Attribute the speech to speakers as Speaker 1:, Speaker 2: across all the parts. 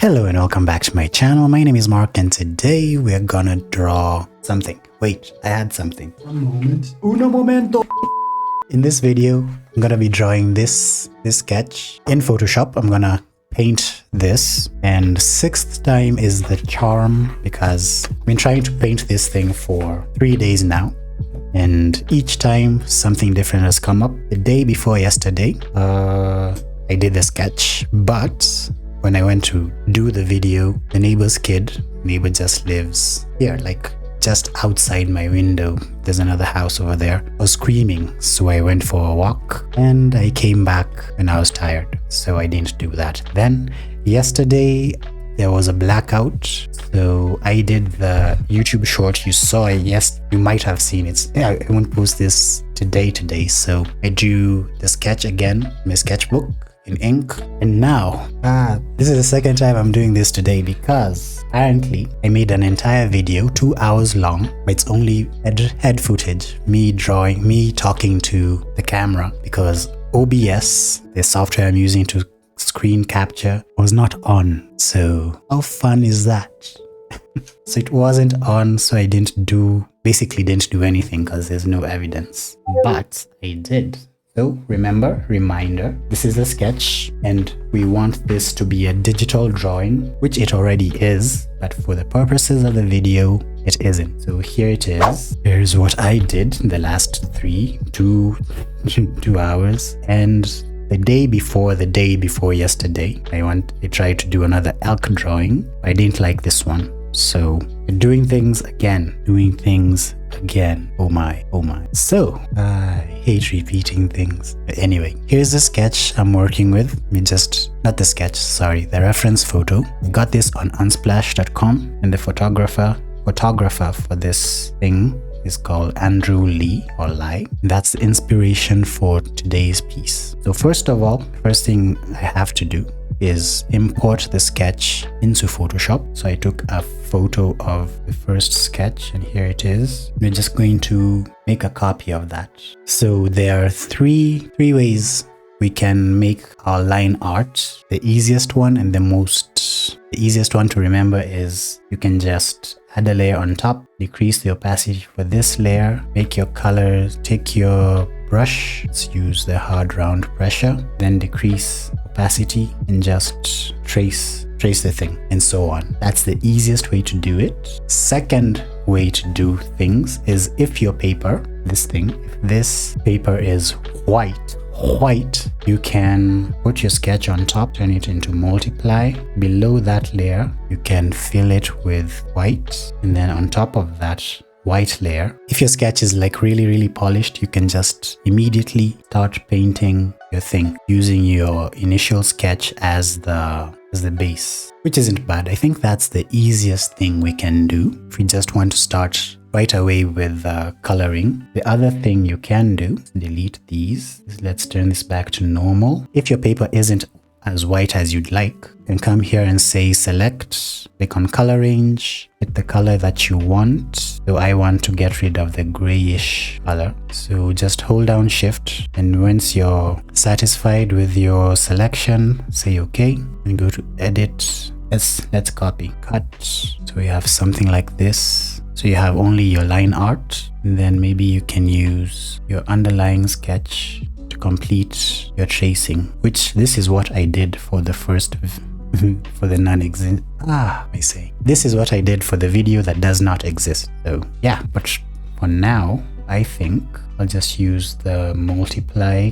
Speaker 1: Hello and welcome back to my channel. My name is Mark and today we're gonna draw something. Wait, I had something. One moment. Uno momento. In this video, I'm gonna be drawing this sketch in Photoshop. I'm gonna paint this, and sixth time is the charm because I've been trying to paint this thing for 3 days now. And each time something different has come up. The day before yesterday, I did the sketch, but when I went to do the video, the neighbor just lives here, like just outside my window. There's another house over there. I was screaming, so I went for a walk and I came back and I was tired, so I didn't do that. Then yesterday there was a blackout, so I did the YouTube short. You saw it. Yes, you might have seen it. Yeah, I won't post this today, so I drew the sketch again, my sketchbook in ink. And now this is the second time I'm doing this today because apparently I made an entire video 2 hours long, but it's only head footage, me talking to the camera, because OBS, the software I'm using to screen capture, was not on. So how fun is that? So it wasn't on, so I basically didn't do anything because there's no evidence, but I did. So reminder, this is a sketch and we want this to be a digital drawing, which it already is, but for the purposes of the video, it isn't. So here it is. Here's what I did the last 2 hours. And the day before yesterday, I tried to do another elk drawing. I didn't like this one. So doing things again. Oh my. So I hate repeating things. But anyway, here's the sketch I'm working with. The reference photo. I got this on unsplash.com, and the photographer for this thing is called Andrew Lee or Lai. That's the inspiration for today's piece. So first thing I have to do is import the sketch into Photoshop. So I took a photo of the first sketch and here it is. We're just going to make a copy of that. So there are three ways we can make our line art. The easiest one and the easiest one to remember is you can just add a layer on top, decrease the opacity for this layer, make your colors, take your brush, let's use the hard round pressure, then decrease opacity and just trace the thing, and so on. That's the easiest way to do it. Second way to do things is if this paper is white, you can put your sketch on top, turn it into multiply. Below that layer, you can fill it with white, and then on top of that white layer, if your sketch is like really polished, you can just immediately start painting your thing using your initial sketch as the base, which isn't bad. I think that's the easiest thing we can do if we just want to start right away with coloring. The other thing you can do, delete these. Let's turn this back to normal. If your paper isn't as white as you'd like, you can come here and say select, click on color range, hit the color that you want. So I want to get rid of the grayish color. So just hold down shift, and once you're satisfied with your selection, say okay and go to edit. Let's copy, cut. So we have something like this. So you have only your line art, and then maybe you can use your underlying sketch to complete your tracing, which this is what I did for the first for the non-exist. This is what I did for the video that does not exist. So yeah, but for now, I think I'll just use the multiply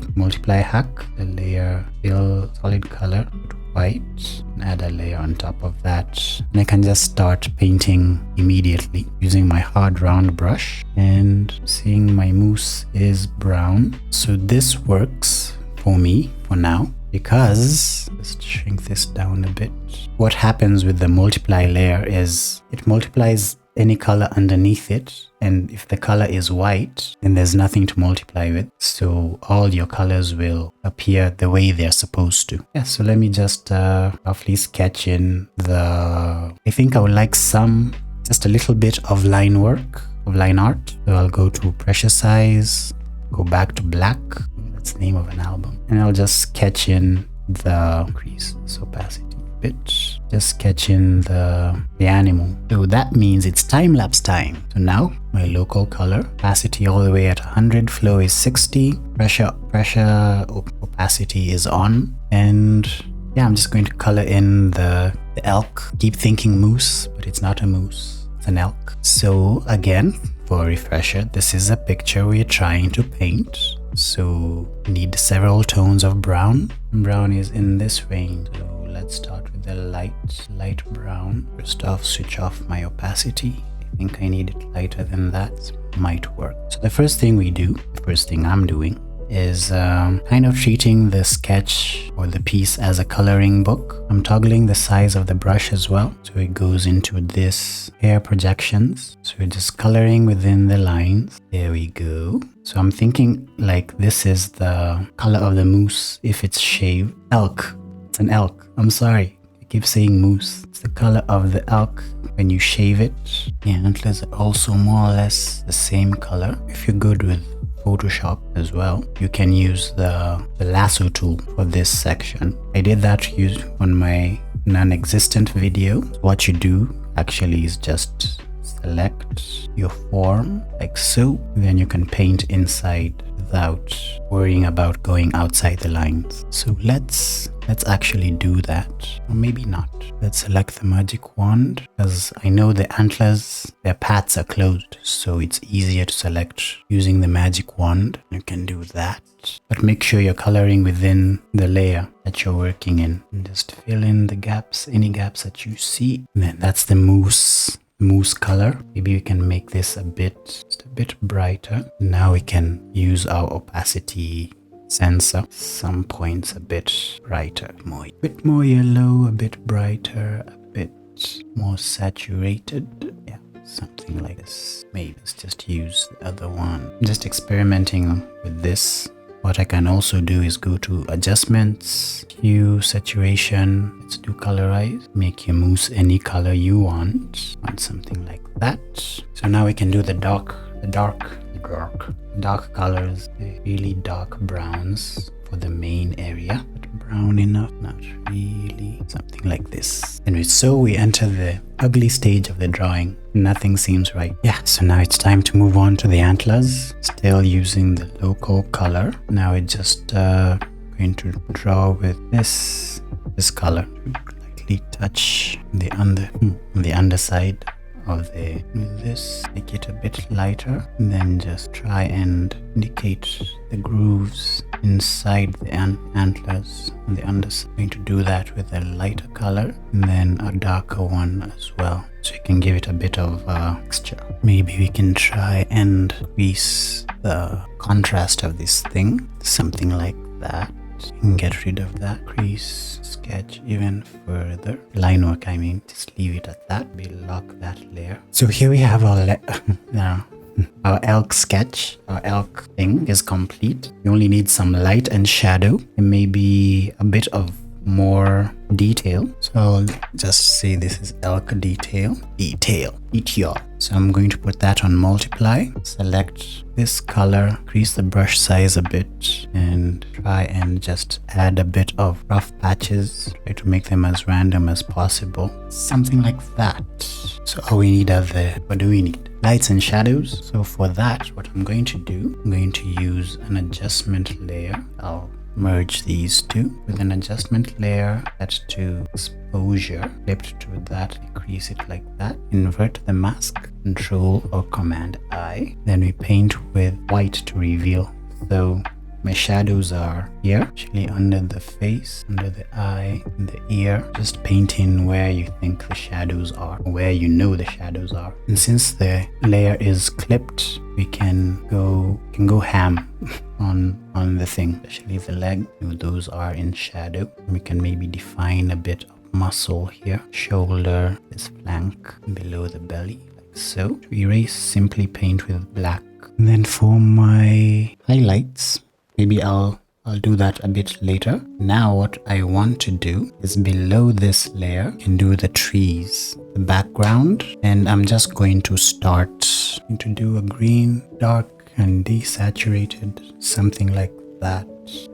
Speaker 1: hack, the layer, fill solid color, white, and add a layer on top of that, and I can just start painting immediately using my hard round brush, and seeing my mousse is brown. So this works for me for now, because let's shrink this down a bit. What happens with the multiply layer is it multiplies any color underneath it, and if the color is white, then there's nothing to multiply with, so all your colors will appear the way they're supposed to. Yeah, so let me just roughly sketch in I think I would like just a little bit of line art. So I'll go to pressure size, go back to black, that's the name of an album, and I'll just sketch in the increase opacity. bit. Just sketch in the animal. So that means it's time-lapse time. So now my local color, opacity all the way at 100, flow is 60, pressure opacity is on, and yeah, I'm just going to color in the elk. Keep thinking moose, but it's not a moose, it's an elk. So again, for a refresher, this is a picture we're trying to paint. So we need several tones of brown. Brown is in this range. So let's start with the light brown. First off, switch off my opacity. I think I need it lighter than that. Might work. So the first thing I'm doing is kind of treating the sketch or the piece as a coloring book. I'm toggling the size of the brush as well, so it goes into this hair projections. So we're just coloring within the lines. There we go. So I'm thinking like this is the color of the moose if it's shaved. Elk. It's an elk. I'm sorry. I keep saying moose. It's the color of the elk when you shave it. The antlers are also more or less the same color. If you're good with Photoshop as well, you can use the lasso tool for this section. I did that on my non-existent video. What you do actually is just select your form like so, then you can paint inside without worrying about going outside the lines. So let's actually do that, or maybe not. Let's select the magic wand, because I know the antlers, their paths are closed, so it's easier to select using the magic wand. You can do that, but make sure you're coloring within the layer that you're working in, and just fill in the gaps, any gaps that you see. And then that's the moose color. Maybe we can make this just a bit brighter. Now we can use our opacity sensor. Some points a bit brighter, a bit more yellow, a bit brighter, a bit more saturated. Yeah, something like this. Maybe let's just use the other one. I'm just experimenting with this. What I can also do is go to adjustments, hue, saturation. Let's do colorize. Make your moose any color you want. Something like that. So now we can do the dark colors, the really dark browns for the main area. But brown enough, not really. Something like this. And so we enter the ugly stage of the drawing. Nothing seems right. Yeah, so now it's time to move on to the antlers. Still using the local color. Now we're just going to draw with this color. Lightly touch the underside of this, make it a bit lighter, and then just try and indicate the grooves inside the antlers on the underside. I'm going to do that with a lighter color and then a darker one as well, so you can give it a bit of texture. Maybe we can try and increase the contrast of this thing, something like that. And get rid of that. Crease, sketch even further. Line work, I mean. Just leave it at that. We lock that layer. So here we have our our elk sketch. Our elk thing is complete. We only need some light and shadow, and maybe a bit of more detail. So I'll just say this is elk detail. So I'm going to put that on multiply, select this color, increase the brush size a bit, and try and just add a bit of rough patches. Try to make them as random as possible. Something like that. So all we need are what do we need? Lights and shadows. So for that, what I'm going to do, I'm going to use an adjustment layer. I'll merge these two with an adjustment layer, set to exposure, flipped to that, increase it like that, invert the mask, Control or Command I, then we paint with white to reveal. So my shadows are here, actually under the face, under the eye, and the ear. Just paint in where you think the shadows are, where you know the shadows are. And since the layer is clipped, we can go ham on the thing, especially the leg. Those are in shadow. We can maybe define a bit of muscle here, shoulder, this flank, below the belly, like so. To erase, simply paint with black. And then for my highlights, maybe I'll do that a bit later. Now what I want to do is below this layer, you can do the trees, the background, and I'm just going to do a green, dark and desaturated, something like that.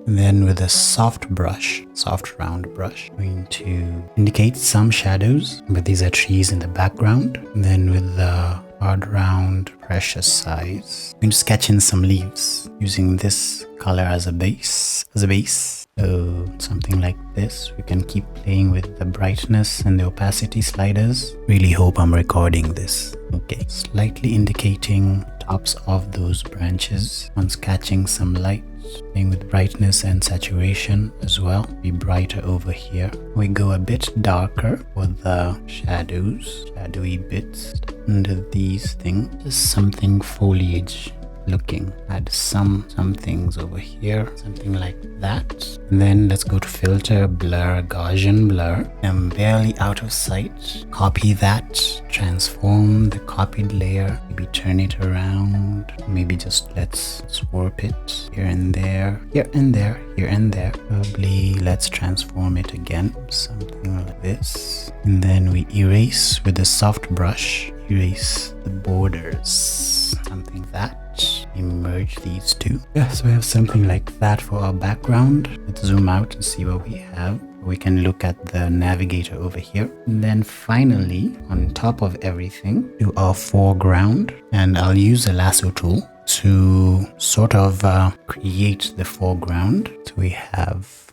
Speaker 1: And then with a soft brush, soft round brush, I'm going to indicate some shadows, but these are trees in the background. And then with the hard round precious size, I'm going to sketch in some leaves using this color as a base. So something like this. We can keep playing with the brightness and the opacity sliders. Really hope I'm recording this. Okay, slightly indicating tops of those branches. Once catching some light, playing with brightness and saturation as well. Be brighter over here. We go a bit darker for the shadows, shadowy bits under these things. Just something foliage looking. Add some things over here, something like that. And then let's go to filter, blur, Gaussian blur. I'm barely out of sight. Copy that, transform the copied layer, maybe turn it around, maybe just let's warp it here and there, here and there, here and there. Probably let's transform it again, something like this. And then we erase with a soft brush, erase the borders, something like that. Merge these two. Yeah, so we have something like that for our background. Let's zoom out and see what we have. We can look at the navigator over here. And then finally, on top of everything, do our foreground. And I'll use the lasso tool to sort of create the foreground. So we have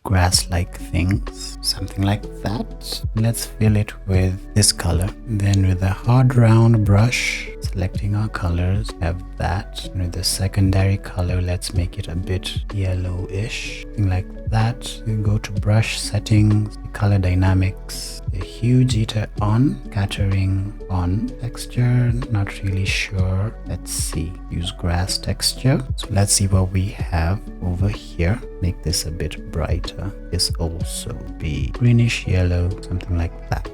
Speaker 1: grass-like things, something like that. Let's fill it with this color. Then with a hard round brush, selecting our colors, have that. And with the secondary color, let's make it a bit yellowish, something like that. We go to brush settings, color dynamics, the hue jitter on, scattering on, texture, not really sure. Let's see, use grass texture. So let's see what we have over here. Make this a bit brighter. This also be greenish yellow, something like that.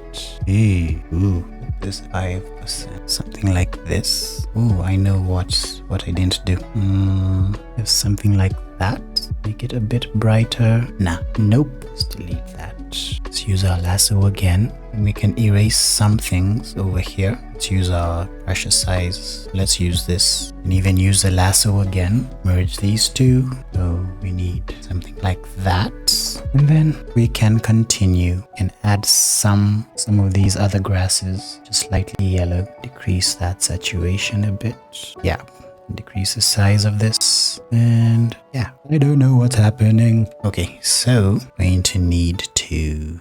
Speaker 1: Ooh, this 5%, something like this. Oh, I know what I didn't do. If something like that, make it a bit brighter. Nope, let's delete that. Let's use our lasso again, and we can erase some things over here. Let's use our pressure size. Let's use this, and even use the lasso again. Merge these two. So we need something like that, and then we can continue and add some of these other grasses, just slightly yellow. Decrease that saturation a bit. Yeah. Decrease the size of this, and yeah, I don't know what's happening. Okay, so going to need to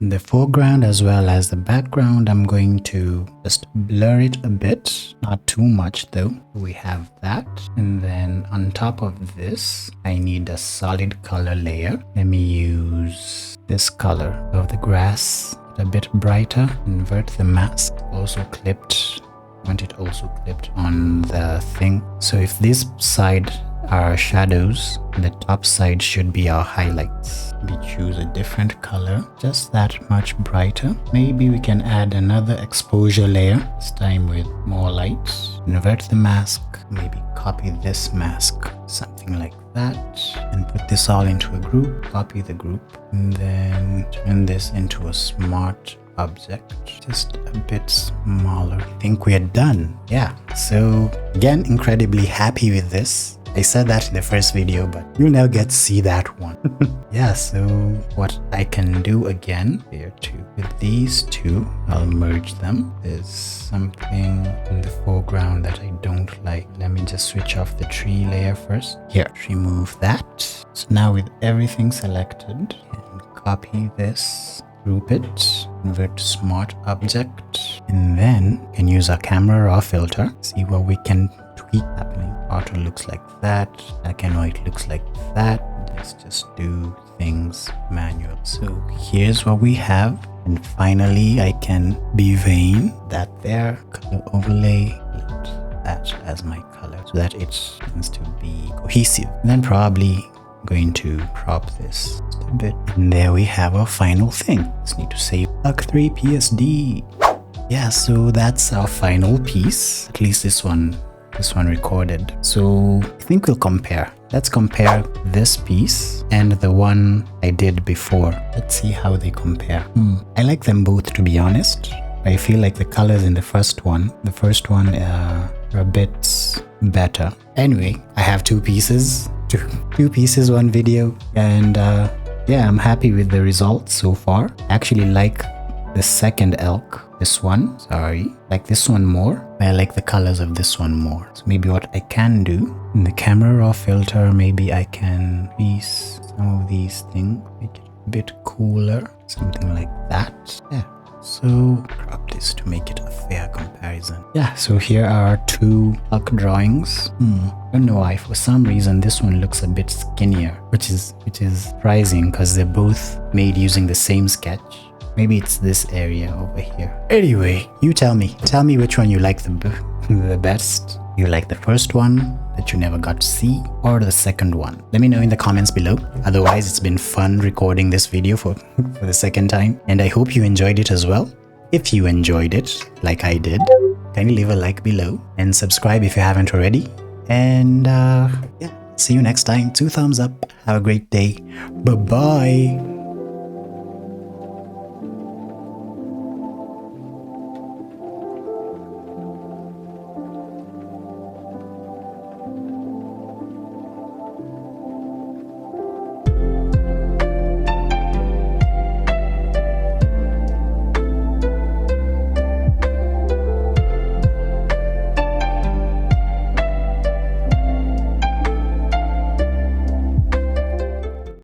Speaker 1: the foreground as well as the background. I'm going to just blur it a bit, not too much though. We have that, and then on top of this I need a solid color layer. Let me use this color of the grass, a bit brighter. Invert the mask, also clipped. Want it also clipped on the thing. So if this side are shadows, the top side should be our highlights. We choose a different color, just that much brighter. Maybe we can add another exposure layer, this time with more lights. Invert the mask, maybe copy this mask, something like that, and put this all into a group. Copy the group, and then turn this into a smart object, just a bit smaller. I think we are done. Yeah, so again, incredibly happy with this. I said that in the first video, but you'll now get to see that one. Yeah, so what I can do again here too, with these two, I'll merge them. There's something in the foreground that I don't like. Let me just switch off the tree layer first. Here, remove that. So now with everything selected, I can copy this, group it, invert to smart object, and then we can use our camera raw filter, see what we can tweak happening. Auto looks like that, black and white looks like that. Let's just do things manual. So here's what we have, and finally I can be vain that there, color overlay, that as my color so that it tends to be cohesive. And then probably going to crop this just a bit, and there we have our final thing. Just need to save Luck3 PSD. Yeah, so that's our final piece, at least this one recorded. So I think we'll compare. Let's compare this piece and the one I did before. Let's see how they compare. I like them both, to be honest. I feel like the colors in the first one are a bit better. Anyway, I have two pieces two pieces, one video, and yeah, I'm happy with the results so far. I actually like the second elk, this one, sorry, like this one more. I like the colors of this one more. So maybe what I can do in the camera raw filter, maybe I can piece some of these things, make it a bit cooler, something like that. Yeah. So crop this to make it a fair comparison. Yeah, so here are two elk drawings. I don't know why, for some reason this one looks a bit skinnier, which is surprising because they're both made using the same sketch. Maybe it's this area over here. Anyway, you tell me which one you like the best. You like the first one that you never got to see, or the second one? Let me know in the comments below. Otherwise, it's been fun recording this video for the second time, and I hope you enjoyed it as well. If you enjoyed it, like I did, kindly leave a like below and subscribe if you haven't already. And yeah, see you next time. 2 thumbs up. Have a great day. Bye-bye.